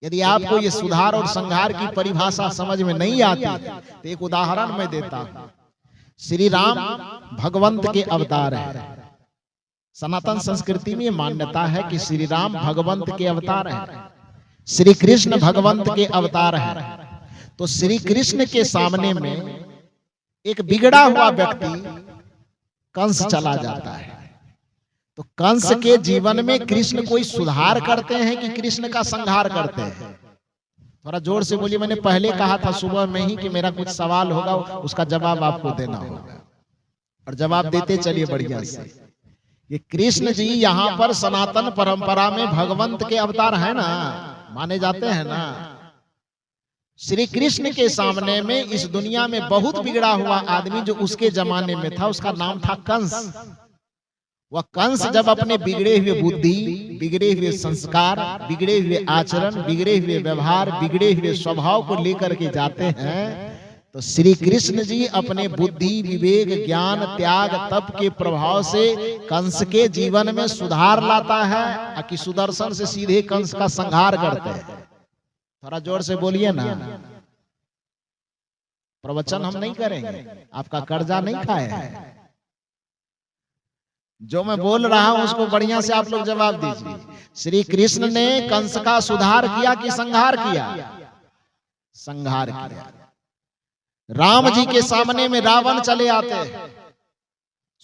यदि आपको ये सुधार और संहार की परिभाषा समझ में नहीं आती तो एक उदाहरण मैं देता हूं। श्री राम भगवंत के अवतार है। सनातन संस्कृति में मान्यता है कि श्री राम भगवंत के अवतार हैं, श्री कृष्ण भगवंत के अवतार हैं। तो श्री कृष्ण के सामने में एक बिगड़ा हुआ व्यक्ति कंस चला जाता है। तो कंस के जीवन में कृष्ण कोई सुधार करते हैं कि कृष्ण का संहार करते हैं? थोड़ा जोर से बोलिए। मैंने पहले कहा था सुबह में ही कि मेरा कुछ सवाल होगा, उसका जवाब आपको देना होगा और जवाब देते चलिए बढ़िया से। ये कृष्ण जी यहाँ पर सनातन परंपरा में भगवंत के अवतार है ना, माने जाते हैं ना। श्री कृष्ण के सामने में इस दुनिया में बहुत बिगड़ा हुआ आदमी जो उसके जमाने में था, उसका नाम था कंस। वह कंस जब अपने बिगड़े हुए बुद्धि, बिगड़े हुए संस्कार, बिगड़े हुए आचरण, बिगड़े हुए व्यवहार, बिगड़े हुए स्वभाव को लेकर के जाते हैं, तो श्री कृष्ण जी अपने बुद्धि, विवेक, ज्ञान, त्याग, तप के प्रभाव से कंस के जीवन में सुधार लाता है कि सुदर्शन से सीधे कंस का संहार करते हैं। थोड़ा जोर से बोलिए ना। प्रवचन हम नहीं करेंगे, आपका कर्जा नहीं खाए हैं। जो मैं बोल रहा हूं उसको बढ़िया से आप लोग जवाब दीजिए। श्री कृष्ण ने कंस का सुधार किया कि संहार किया? संहार किया। राम जी के सामने में रावण चले आते हैं,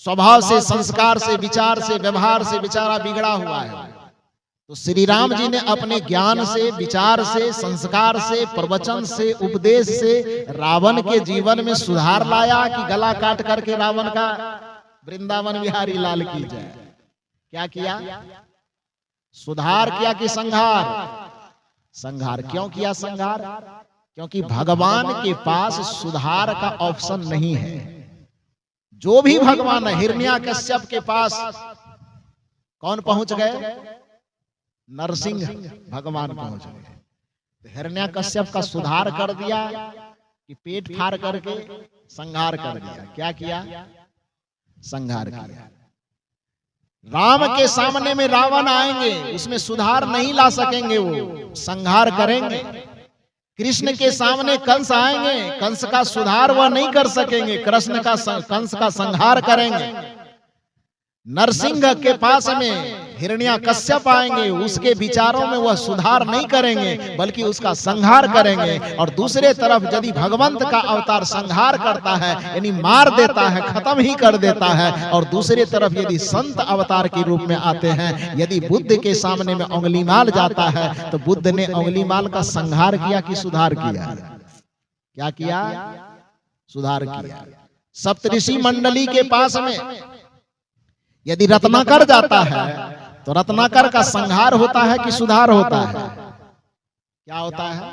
स्वभाव से, संस्कार से, विचार से, व्यवहार से बेचारा बिगड़ा हुआ है। तो श्री राम जी ने अपने ज्ञान से, विचार से, संस्कार से, प्रवचन से, उपदेश से रावण के जीवन में सुधार लाया कि गला काट करके रावण का वृंदावन बिहारी लाल की जाए। क्या किया? सुधार किया कि संहार? संहार। क्यों किया संहार? क्योंकि भगवान के पास सुधार का ऑप्शन नहीं है। जो भी भगवान है, हिरण्याकश्यप के पास कौन पहुंच गए? नरसिंह भगवान पहुंच गए। हिरण्याकश्यप का सुधार कर दिया कि पेट फाड़ करके संहार कर दिया? क्या किया? संहार किया। राम के सामने में रावण आएंगे, उसमें सुधार नहीं ला सकेंगे, वो संहार करेंगे। कृष्ण के सामने कंस आएंगे, कंस का सुधार वह नहीं कर सकेंगे, कंस का संहार करेंगे। नरसिंह के पास में हिरण्याकश्यप आएंगे, उसके विचारों में वह सुधार नहीं करेंगे बल्कि उसका संहार करेंगे। और दूसरे तरफ यदि भगवंत का अवतार संहार करता है यानी मार देता है, खत्म ही कर देता है, और दूसरे तरफ यदि संत अवतार के रूप में आते हैं, यदि बुद्ध के सामने में उंगलीमाल जाता है तो बुद्ध ने उंगलीमाल का संहार किया कि सुधार किया? क्या किया? सुधार किया। सप्तऋषि मंडली के पास में यदि रत्नाकर जाता है तो रत्नाकर का संहार होता है कि सुधार होता है? क्या होता है?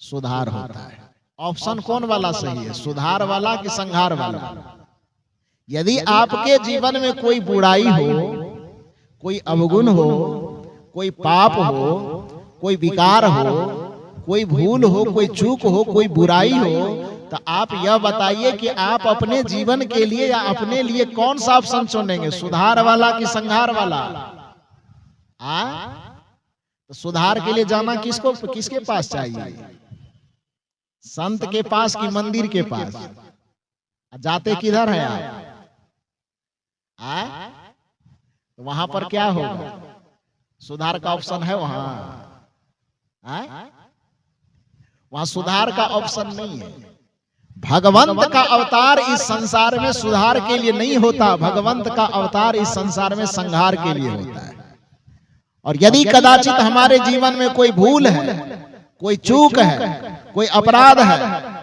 सुधार होता है। ऑप्शन कौन वाला सही है, सुधार वाला कि संहार वाला? यदि आपके जीवन में कोई बुराई हो, कोई अवगुण हो, कोई पाप हो, कोई विकार हो, कोई भूल हो, कोई चूक हो, कोई बुराई हो, तो आप यह बताइए कि आप अपने जीवन के लिए या अपने लिए कौन सा ऑप्शन चुनेंगे, सुधार वाला कि संहार वाला? तो सुधार के लिए जाना किसके पास चाहिए? संत के पास कि मंदिर के पास? जाते किधर है आप? तो वहां पर क्या होगा? सुधार का ऑप्शन है वहां? वहां सुधार का ऑप्शन नहीं है। भगवंत का अवतार इस संसार में सुधार के लिए नहीं होता, भगवंत का अवतार इस संसार में संहार के लिए होता है। और यदि कदाचित हमारे जीवन में कोई भूल है, कोई चूक है, कोई अपराध है,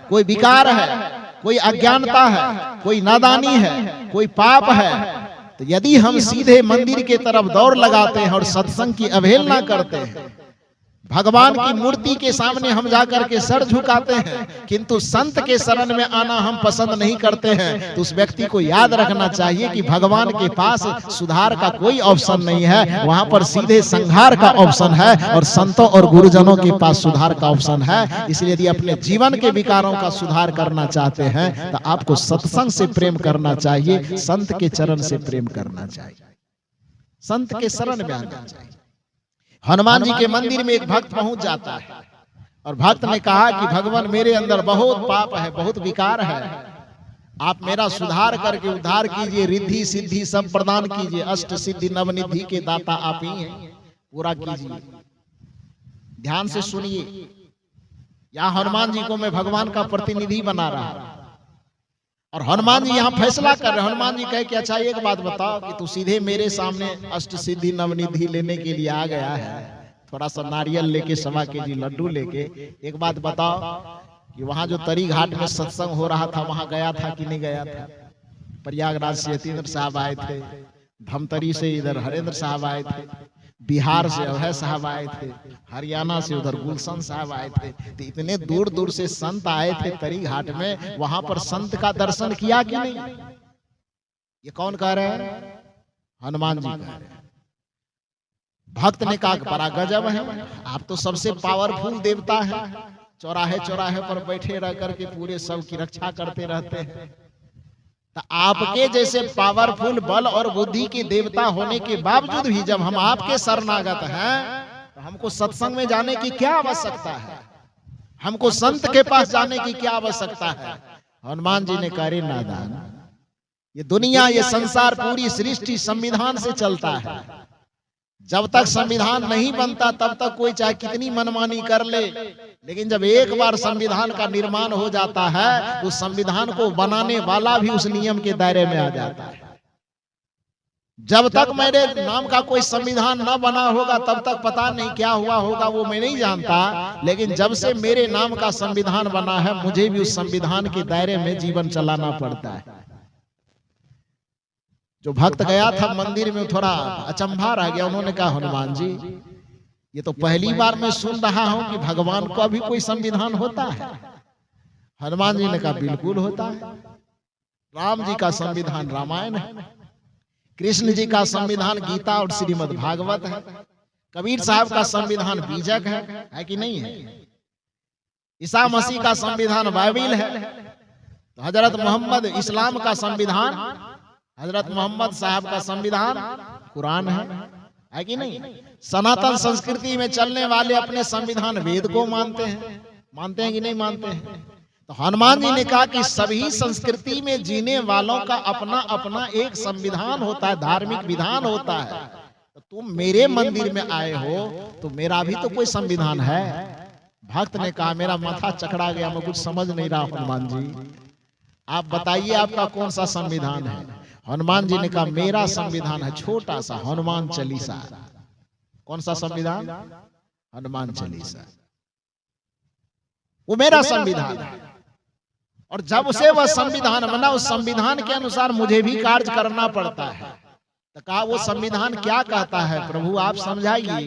कोई विकार है, कोई अज्ञानता है, कोई नादानी है, कोई पाप है, तो यदि हम सीधे मंदिर के तरफ दौड़ लगाते हैं और सत्संग की अवहेलना करते हैं, भगवान की मूर्ति के सामने हम जाकर के सर झुकाते हैं, किंतु संत के शरण में आना हम पसंद नहीं करते हैं, तो उस व्यक्ति को याद रखना चाहिए कि भगवान के पास सुधार का कोई ऑप्शन नहीं है, वहां पर सीधे संहार का ऑप्शन है। और संतों और गुरुजनों के पास सुधार का ऑप्शन है। इसलिए यदि अपने जीवन के विकारों का सुधार करना चाहते हैं तो आपको सत्संग से प्रेम करना चाहिए, संत के चरण से प्रेम करना चाहिए, संत के शरण में आना चाहिए। हनुमान जी के मंदिर में एक भक्त पहुंच जाता है और भक्त ने कहा कि भगवान मेरे अंदर बहुत पाप है, बहुत विकार है, आप मेरा सुधार करके उद्धार कीजिए, रिद्धि सिद्धि सब प्रदान कीजिए, अष्ट सिद्धि नवनिधि के दाता आप ही हैं, पूरा कीजिए। ध्यान से सुनिए, यहाँ हनुमान जी को मैं भगवान का प्रतिनिधि बना रहा हूं और हनुमान जी यहाँ फैसला कर रहे। हनुमान जी कहे कि अच्छा एक बात बताओ कि तू सीधे मेरे सामने अष्ट सिद्धि नवनिधि लेने के लिए आ गया है, थोड़ा सा नारियल लेके 1.25 केजी लड्डू लेके, एक बात बताओ कि वहां जो तरी घाट में सत्संग हो रहा था वहां गया था कि नहीं गया था? प्रयागराज से यतीन्द्र साहब आए थे, धमतरी से इधर हरेंद्र साहब आए थे, बिहार से अभय साहब आए थे, हरियाणा से उधर गुलशन साहब आए थे। तो इतने दूर दूर से संत आए थे तरी घाट में, वहां पर संत का दर्शन किया कि नहीं? ये कौन कह रहे हैं? हनुमान जी कह रहे हैं। भक्त ने कहा बड़ा गजब है, आप तो सबसे पावरफुल देवता है, चौराहे चौराहे पर बैठे रह करके पूरे सब की रक्षा करते रहते हैं। तो आपके जैसे पावरफुल बल और बुद्धि के देवता होने के बावजूद भी जब हम आपके शरणागत हैं तो हमको सत्संग में जाने की क्या आवश्यकता है? हमको संत के पास जाने की क्या आवश्यकता है? हनुमान जी ने कहा नादान, ये दुनिया, ये संसार, पूरी सृष्टि संविधान से चलता है। जब तक संविधान नहीं बनता तब तक कोई चाहे कितनी मनमानी कर ले, लेकिन जब एक बार संविधान का निर्माण हो जाता है तो संविधान को बनाने वाला भी उस नियम के दायरे में आ जाता है। जब तक मेरे नाम का कोई संविधान न बना होगा तब तक पता नहीं क्या हुआ होगा, वो मैं नहीं जानता, लेकिन जब से मेरे नाम का संविधान बना है मुझे भी उस संविधान के दायरे में जीवन चलाना पड़ता है। जो भक्त गया था मंदिर में थोड़ा अचंभा रह गया, उन्होंने कहा हनुमान जी ये तो पहली बार मैं सुन रहा हूं कि भगवान का भी कोई संविधान होता है। हनुमान जी ने कहा बिल्कुल होता है, राम जी का संविधान रामायण है, कृष्ण जी का संविधान गीता और श्रीमद् भागवत है, कबीर साहब का संविधान बीजक है कि नहीं है, ईसा मसीह का संविधान बाइबिल है, तो हजरत मोहम्मद इस्लाम का संविधान, हजरत मोहम्मद साहब का संविधान कुरान है कि नहीं? सनातन संस्कृति में चलने वाले अपने संविधान वेद को मानते हैं कि नहीं मानते हैं? तो हनुमान जी ने कहा कि सभी संस्कृति में जीने वालों का अपना अपना एक संविधान होता है, धार्मिक विधान होता है। तो तुम मेरे मंदिर में आए हो तो मेरा भी तो कोई संविधान है। भक्त ने कहा मेरा माथा चकरा गया, मैं कुछ समझ नहीं रहा हनुमान जी, आप बताइए आपका कौन सा संविधान है? हनुमान जी ने कहा मेरा संविधान है छोटा सा हनुमान चालीसा। कौन सा संविधान? हनुमान चालीसा, वो मेरा संविधान है। और जब से वह संविधान बना उस संविधान के अनुसार मुझे भी कार्य करना पड़ता है। तो कहा वो संविधान क्या कहता है प्रभु आप समझाइए।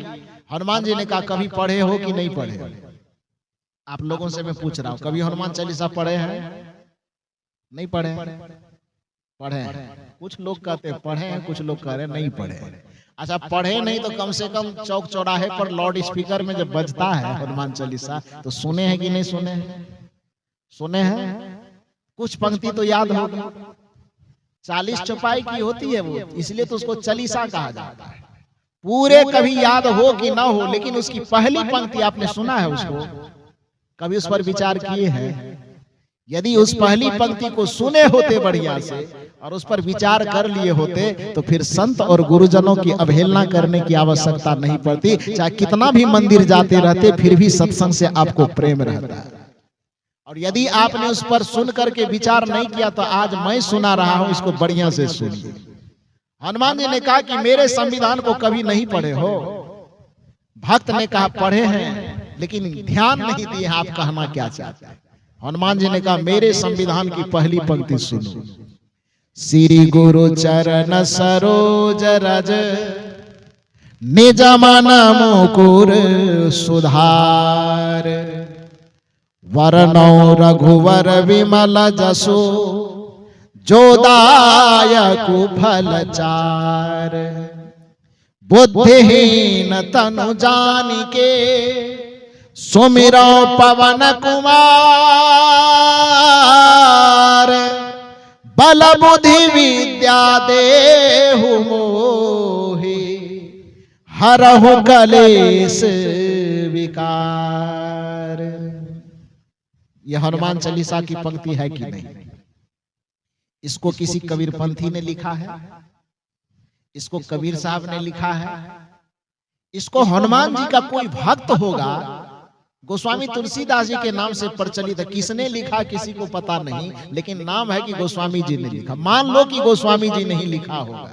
हनुमान जी ने कहा कभी पढ़े हो कि नहीं पढ़े? आप लोगों से मैं पूछ रहा हूं, कभी हनुमान चालीसा पढ़े हैं? नहीं पढ़े? पढ़े हैं। कुछ लोग कहते हैं पढ़े हैं, कुछ लोग कह रहे हैं नहीं पढ़े। अच्छा पढ़े नहीं तो कम से कम चौक चौराहे पर लाउड स्पीकर में जब बजता है हनुमान चालीसा तो सुने हैं कि नहीं सुने हैं? सुने हैं, कुछ पंक्ति तो याद होगी। 40 चौपाई की होती है वो, इसलिए तो उसको चालीसा कहा जाता है। पूरे कभी याद हो कि ना हो, लेकिन उसकी पहली पंक्ति आपने सुना है उसको, कभी उस पर विचार किए हैं? यदि उस पहली पंक्ति को सुने होते बढ़िया से और उस पर विचार कर लिए होते तो फिर संत और गुरुजनों की अवहेलना करने की आवश्यकता नहीं पड़ती। चाहे कितना भी मंदिर जाते रहते फिर भी सत्संग से आपको प्रेम रहता है। और यदि आपने उस पर सुन करके विचार नहीं किया तो आज मैं सुना रहा हूं, इसको बढ़िया से सुनिए। हनुमान जी ने कहा कि मेरे संविधान को कभी नहीं पढ़े हो? भक्त ने कहा पढ़े हैं लेकिन ध्यान नहीं दिए आप कहना क्या चाहते हैं। हनुमान जी ने कहा मेरे संविधान की पहली पंक्ति सुनो, श्री गुरु चरण सरोज रज निज मन मुकुर सुधार, वरनौ रघुवर विमल जसो जो दायकु फल चार, बुद्धिहीन तनु जानिके सुमिरो पवन कुमार, बल बुद्धि विद्या देहु मोहि हरहु कलेश विकार। यह हनुमान चालीसा की पंक्ति है कि नहीं? इसको किसी कबीरपंथी ने लिखा है, इसको कबीर साहब ने लिखा है, इसको हनुमान जी का कोई भक्त होगा गोस्वामी तुलसीदास जी के नाम से प्रचलित है। किसने लिखा किसी को पता नहीं, लेकिन नाम है कि गोस्वामी जी ने लिखा। मान लो कि गोस्वामी जी नहीं लिखा होगा,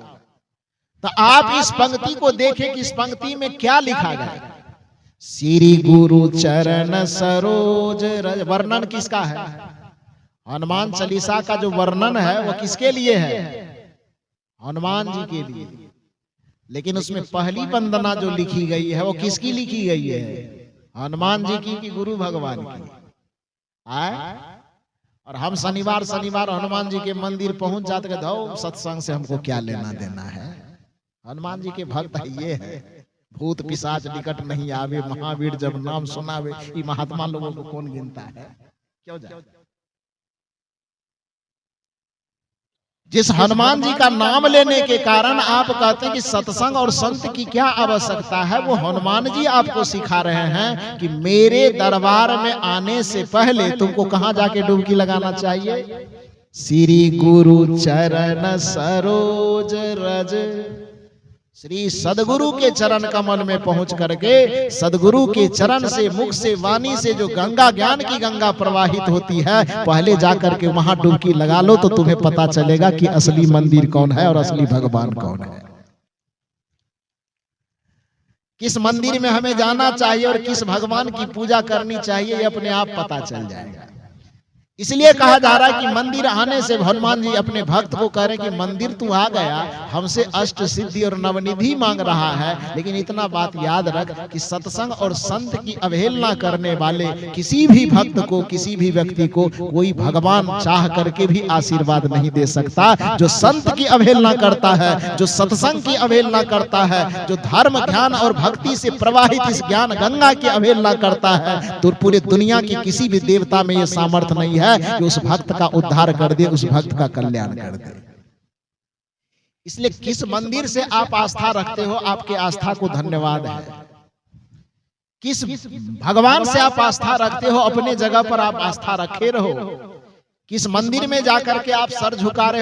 तो आप इस पंक्ति को देखें कि इस पंक्ति में क्या लिखा गया। श्री गुरु चरण सरोज रज। वर्णन किसका है? हनुमान चालीसा का जो वर्णन है वो किसके लिए है? हनुमान जी के लिए। लेकिन उसमें पहली वंदना जो लिखी गई है वो किसकी लिखी गई है? हनुमान जी की कि गुरु भगवान की? आए? और हम शनिवार शनिवार हनुमान जी के मंदिर पहुंच जाते हैं, धो सत्संग से हमको क्या लेना देना है। हनुमान जी के भक्त ये है, भूत पिशाच निकट नहीं आवे, महावीर जब नाम सुनावे। ये महात्मा लोगों को कौन गिनता है? क्यों जाए? जिस हनुमान जी का नाम लेने के कारण आप कहते हैं कि सत्संग और संत की क्या आवश्यकता है, वो हनुमान जी आपको सिखा रहे हैं कि मेरे दरबार में आने से पहले तुमको कहां जाके डुबकी लगाना चाहिए? श्री गुरु चरण सरोज रज। श्री सदगुरु के चरण कमल में पहुंच करके सदगुरु के चरण से, मुख से, वाणी से जो गंगा, ज्ञान की गंगा प्रवाहित होती है, पहले जाकर के वहां डुबकी लगा लो तो तुम्हें पता चलेगा कि असली मंदिर कौन है और असली भगवान कौन है। किस मंदिर में हमें जाना चाहिए और किस भगवान की पूजा करनी चाहिए, ये अपने आप पता चल जाएगा। इसलिए कहा जा रहा है कि मंदिर आने से हनुमान जी अपने भक्त को कह रहे हैं कि मंदिर तू आ गया, हमसे अष्ट सिद्धि और नवनिधि मांग रहा है, लेकिन इतना बात याद रख कि सत्संग और संत की अवहेलना करने वाले किसी भी भक्त को, किसी भी व्यक्ति को कोई भगवान चाह करके भी आशीर्वाद नहीं दे सकता। जो संत की अवहेलना करता है, जो सत्संग की अवहेलना करता है, जो धर्म, ज्ञान और भक्ति से प्रवाहित इस ज्ञान गंगा की अवहेलना करता है, तो पूरी दुनिया की किसी भी देवता में यह सामर्थ्य नहीं है कि उस भक्त का उद्धार कर दे, उस भक्त का कल्याण कर दे। इसलिए किस मंदिर से आप आस्था रखते हो, आपके आस्था को धन्यवाद है। किस भगवान से आप आस्था रखते हो, अपने जगह पर आप आस्था रखे रहो। किस मंदिर में जाकर के आप सर झुका रहे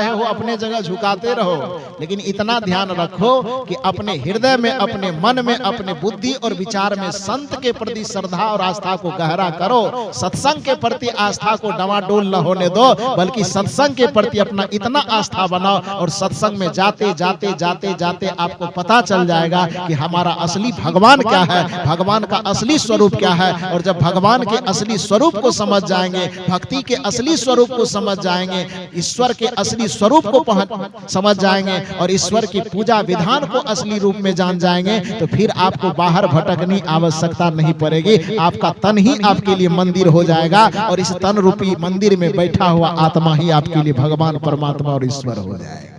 हो, अपने जगह झुकाते रहो, लेकिन इतना ध्यान रखो कि अपने हृदय में, अपने मन में, अपने बुद्धि और विचार में संत के प्रति श्रद्धा और आस्था को गहरा करो। सत्संग के प्रति आस्था को डवाडोल न होने दो, बल्कि सत्संग के प्रति अपना इतना आस्था बनाओ और सत्संग में जाते जाते जाते जाते आपको पता चल जाएगा कि हमारा असली भगवान क्या है, भगवान का असली स्वरूप क्या है। और जब भगवान के असली स्वरूप को समझ जाएंगे, भक्ति के असली स्वरूप को समझ जाएंगे, ईश्वर के असली स्वरूप को समझ जाएंगे और ईश्वर की पूजा विधान को असली रूप में जान जाएंगे, तो फिर आपको बाहर भटकने आवश्यकता नहीं पड़ेगी। आपका तन ही आपके लिए मंदिर हो जाएगा और इस तन रूपी मंदिर में बैठा हुआ आत्मा ही आपके लिए भगवान, परमात्मा और ईश्वर हो जाएगा।